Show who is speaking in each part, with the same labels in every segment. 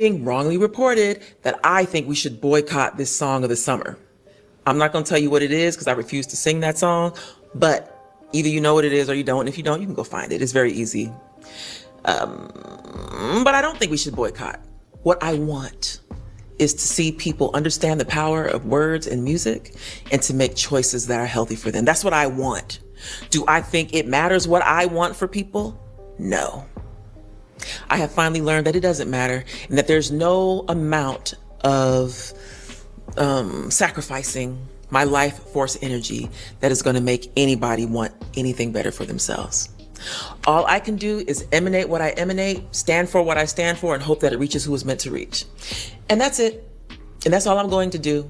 Speaker 1: being wrongly reported that I think we should boycott this song of the summer. I'm not going to tell you what it is because I refuse to sing that song, but either you know what it is or you don't. And if you don't, you can go find it. It's very easy. But I don't think we should boycott. What I want is to see people understand the power of words and music and to make choices that are healthy for them. That's what I want. Do I think it matters what I want for people? No. I have finally learned that it doesn't matter and that there's no amount of sacrificing my life force energy that is going to make anybody want anything better for themselves. All I can do is emanate what I emanate, stand for what I stand for, and hope that it reaches who it's meant to reach. And that's it. And that's all I'm going to do.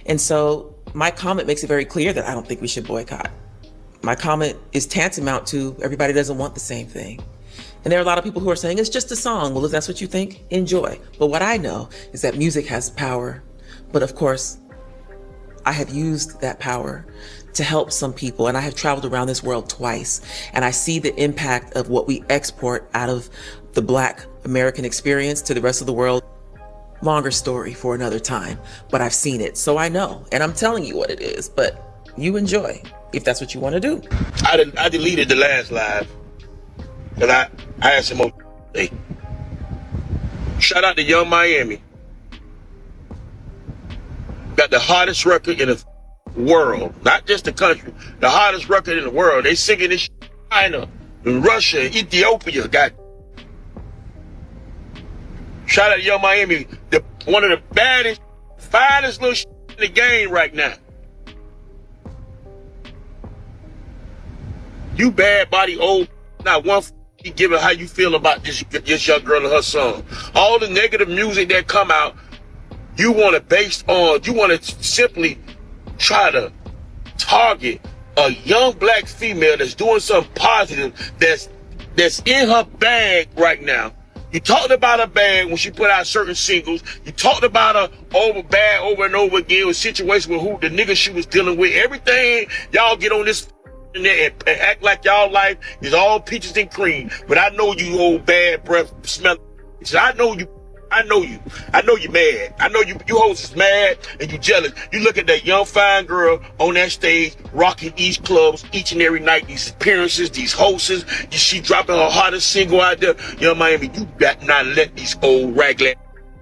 Speaker 1: And so my comment makes it very clear that I don't think we should boycott. My comment is tantamount to everybody doesn't want the same thing. And there are a lot of people who are saying it's just a song. Well, if that's what you think, enjoy. But what I know is that music has power. But of course, I have used that power to help some people. And I have traveled around this world twice. And I see the impact of what we export out of the Black American experience to the rest of the world. Longer story for another time, but I've seen it. So I know, and I'm telling you what it is, but you enjoy if that's what you want to do.
Speaker 2: I deleted the last live. Cause I had some more. Hey, shout out to Young Miami. Got the hottest record in the world, not just the country. The hottest record in the world. They singing this in China, in Russia, Ethiopia. Got. Shout out to Young Miami, one of the baddest, finest little in the game right now. You bad body old, not one giving how you feel about this young girl and her song. All the negative music that come out, you want to simply try to target a young Black female that's doing something positive, that's in her bag right now. You talked about her bag when she put out certain singles. You talked about her over and over again with situations with who the nigga she was dealing with. Everything y'all get on this and act like y'all life is all peaches and cream. But I know you old bad breath smell. I know you mad. I know you hoes is mad and you jealous. You look at that young fine girl on that stage rocking these clubs each and every night, these appearances, these hosts. She dropping her hottest single out there. Young Miami, you got not let these old raglan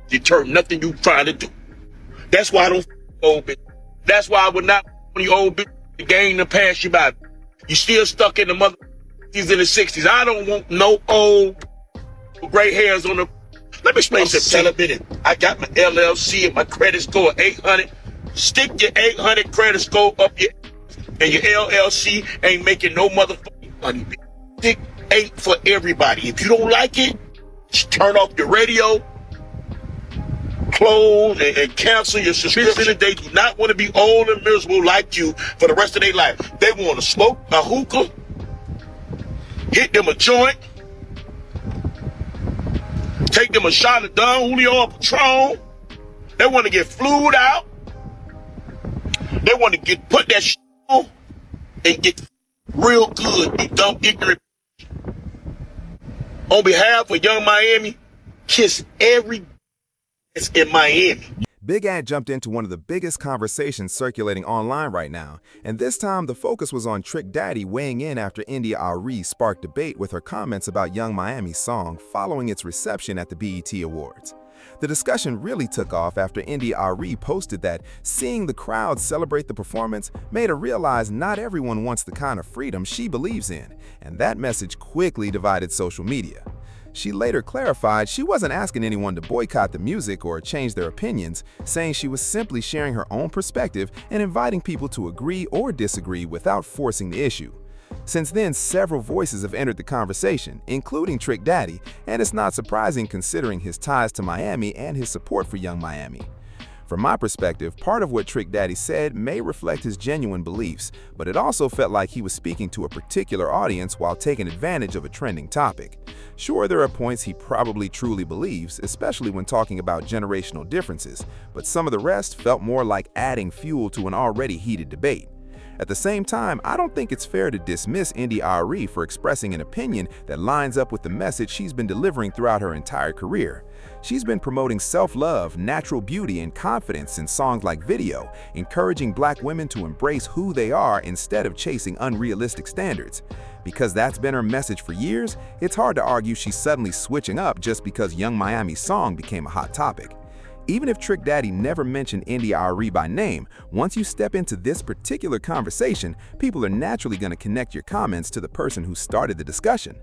Speaker 2: deter nothing you trying to do. That's why I don't old bitch. That's why I would not want you old bitch to gain to pass you by. You still stuck in the mother in the 60s. I don't want no old gray hairs on the. Let me explain something. I got my LLC and my credit score 800. Stick your 800 credit score up your, and your LLC ain't making no motherfucking money. Stick 8 for everybody. If you don't like it, just turn off your radio, close and cancel your subscription. They do not want to be old and miserable like you for the rest of their life. They want to smoke a hookah, hit them a joint, take them a shot of Don Julio or Patron. They want to get flued out. They want to put that shit on and get real good. You dumb, ignorant. On behalf of Young Miami, kiss every that's in Miami.
Speaker 3: Big Ant jumped into one of the biggest conversations circulating online right now, and this time the focus was on Trick Daddy weighing in after India Arie sparked debate with her comments about Young Miami's song following its reception at the BET Awards. The discussion really took off after India Arie posted that seeing the crowd celebrate the performance made her realize not everyone wants the kind of freedom she believes in, and that message quickly divided social media. She later clarified she wasn't asking anyone to boycott the music or change their opinions, saying she was simply sharing her own perspective and inviting people to agree or disagree without forcing the issue. Since then, several voices have entered the conversation, including Trick Daddy, and it's not surprising considering his ties to Miami and his support for Young Miami. From my perspective, part of what Trick Daddy said may reflect his genuine beliefs, but it also felt like he was speaking to a particular audience while taking advantage of a trending topic. Sure, there are points he probably truly believes, especially when talking about generational differences, but some of the rest felt more like adding fuel to an already heated debate. At the same time, I don't think it's fair to dismiss India Arie for expressing an opinion that lines up with the message she's been delivering throughout her entire career. She's been promoting self-love, natural beauty, and confidence in songs like Video, encouraging Black women to embrace who they are instead of chasing unrealistic standards. Because that's been her message for years, it's hard to argue she's suddenly switching up just because Young Miami's song became a hot topic. Even if Trick Daddy never mentioned India Arie by name, once you step into this particular conversation, people are naturally going to connect your comments to the person who started the discussion.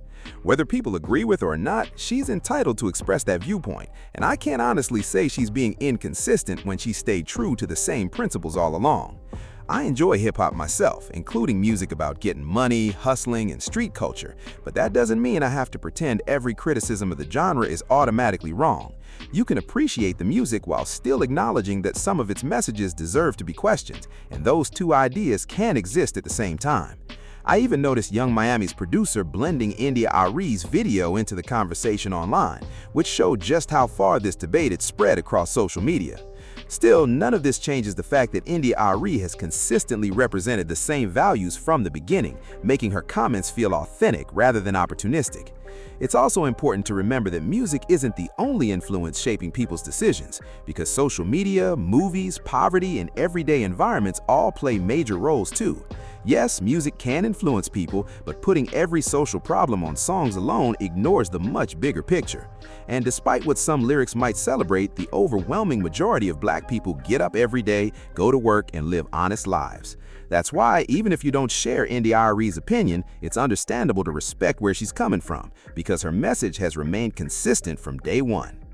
Speaker 3: Whether people agree with her or not, she's entitled to express that viewpoint, and I can't honestly say she's being inconsistent when she stayed true to the same principles all along. I enjoy hip-hop myself, including music about getting money, hustling, and street culture, but that doesn't mean I have to pretend every criticism of the genre is automatically wrong. You can appreciate the music while still acknowledging that some of its messages deserve to be questioned, and those two ideas can exist at the same time. I even noticed Young Miami's producer blending India Arie's video into the conversation online, which showed just how far this debate had spread across social media. Still, none of this changes the fact that India Arie has consistently represented the same values from the beginning, making her comments feel authentic rather than opportunistic. It's also important to remember that music isn't the only influence shaping people's decisions, because social media, movies, poverty, and everyday environments all play major roles too. Yes, music can influence people, but putting every social problem on songs alone ignores the much bigger picture. And despite what some lyrics might celebrate, the overwhelming majority of Black people get up every day, go to work, and live honest lives. That's why, even if you don't share India Arie's opinion, it's understandable to respect where she's coming from, because her message has remained consistent from day one.